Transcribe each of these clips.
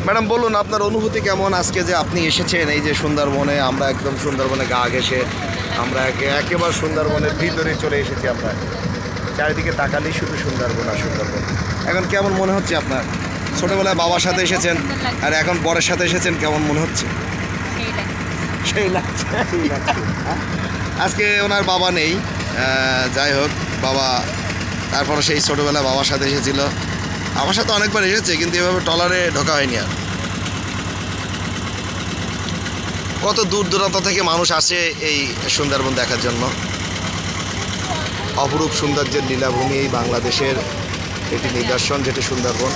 Madam বলুন আপনার অনুভূতি কেমন আজকে যে আপনি এসেছেন এই যে সুন্দরবনে? আমরা একদম সুন্দরবনে গা ঘেঁষে আমরা একেবারে সুন্দরবনের ভিতরে চলে এসেছি। আমরা চারিদিকে তাকালেই শুধু সুন্দরবন আর সুন্দরবন। এখন কেমন মনে হচ্ছে আপনার? ছোটোবেলায় বাবার সাথে এসেছেন আর এখন বরের সাথে এসেছেন, কেমন মনে হচ্ছে? সেই লাগছে। আজকে ওনার বাবা নেই, যাই হোক বাবা তারপরে সেই ছোটোবেলায় বাবার সাথে এসেছিল। আমার সাথে অনেকবার এসেছে কিন্তু এভাবে ট্রলারে ঢোকা হয়নি। আর কত দূর দূরান্ত থেকে মানুষ আসে এই সুন্দরবন দেখার জন্য। অপরূপ সৌন্দর্যের লীলাভূমি এই বাংলাদেশের একটি নিদর্শন যেটি সুন্দরবন।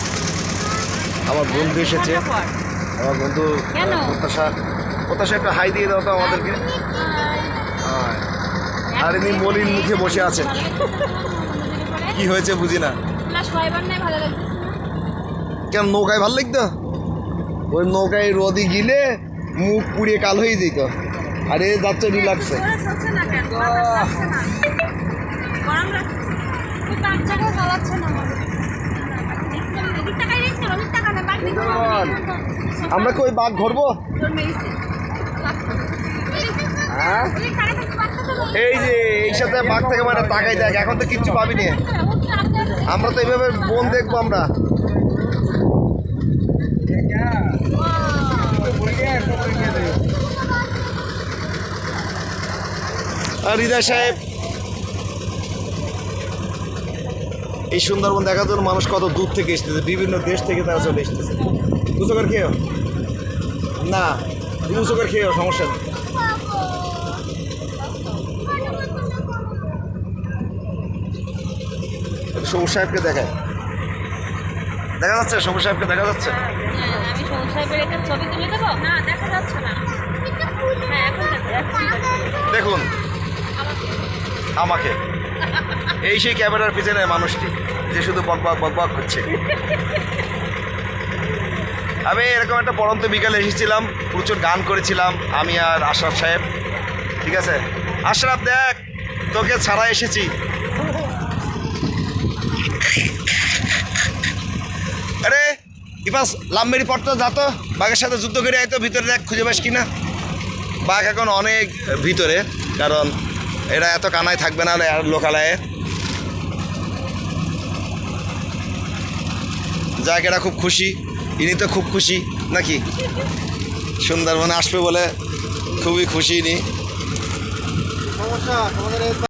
আমার বন্ধু এসেছে, আমার বন্ধু প্রত্যাশা একটা হাই দিয়ে দাও তো আমাদেরকে। আর এমনি মলিন মুখে বসে আছেন, কি হয়েছে বুঝি না। কেন নৌকায় ভালো লাগতো? ওই নৌকায় রোদি গিলে মুখ পুড়িয়ে কাল হয়ে যেত। আরে যাচ্ছে রিল্যাক্সে। আমরা কি ওই বাঘ ধরবো? হ্যাঁ এই যে এই সাথে বাঘ থেকে মানে তাকাই দেখ, এখন তো কিচ্ছু পাবি না। আমরা তো এইভাবে বন দেখবো আমরা। আর হৃদয় সাহেব, এই সুন্দরবন দেখার জন্য মানুষ কত দূর থেকে এসতেছে, বিভিন্ন দেশ থেকে তারা চলে এসতেছে। উঁচু করে খেয়েও না, উঁচু করে খেয়েও সমস্যা নেই। সবুজ সাহেবকে দেখায়, দেখা যাচ্ছে? সবুজ সাহেবকে দেখা যাচ্ছে? আমি সবুজ সাহেবের একটা ছবি তুলে দেবো? না, দেখা যাচ্ছে না। হ্যাঁ, এখন দেখুন আমাকে, এই সেই ক্যামেরার পিছনে মানুষটি যে শুধু বকবক বকবক করছে। আমি এরকম একটা পড়ন্ত বিকালে এসেছিলাম, প্রচুর গান করেছিলাম আমি আর আশরাফ সাহেব। ঠিক আছে আশরাফ, দেখ তোকে ছাড়া এসেছি। আরে ইপাস লাম্বেরি পটটা যাতো, বাঘের সাথে যুদ্ধ করে আইতো, ভিতরে দেখ খুঁজে পাস কিনা। বাঘ এখন অনেক ভিতরে, কারণ এরা এত কানায় থাকবে না লোকালয়ে। যাক এরা খুব খুশি, ইনি তো খুব খুশি নাকি? সুন্দরবনে আসবে বলে খুবই খুশি ইনি।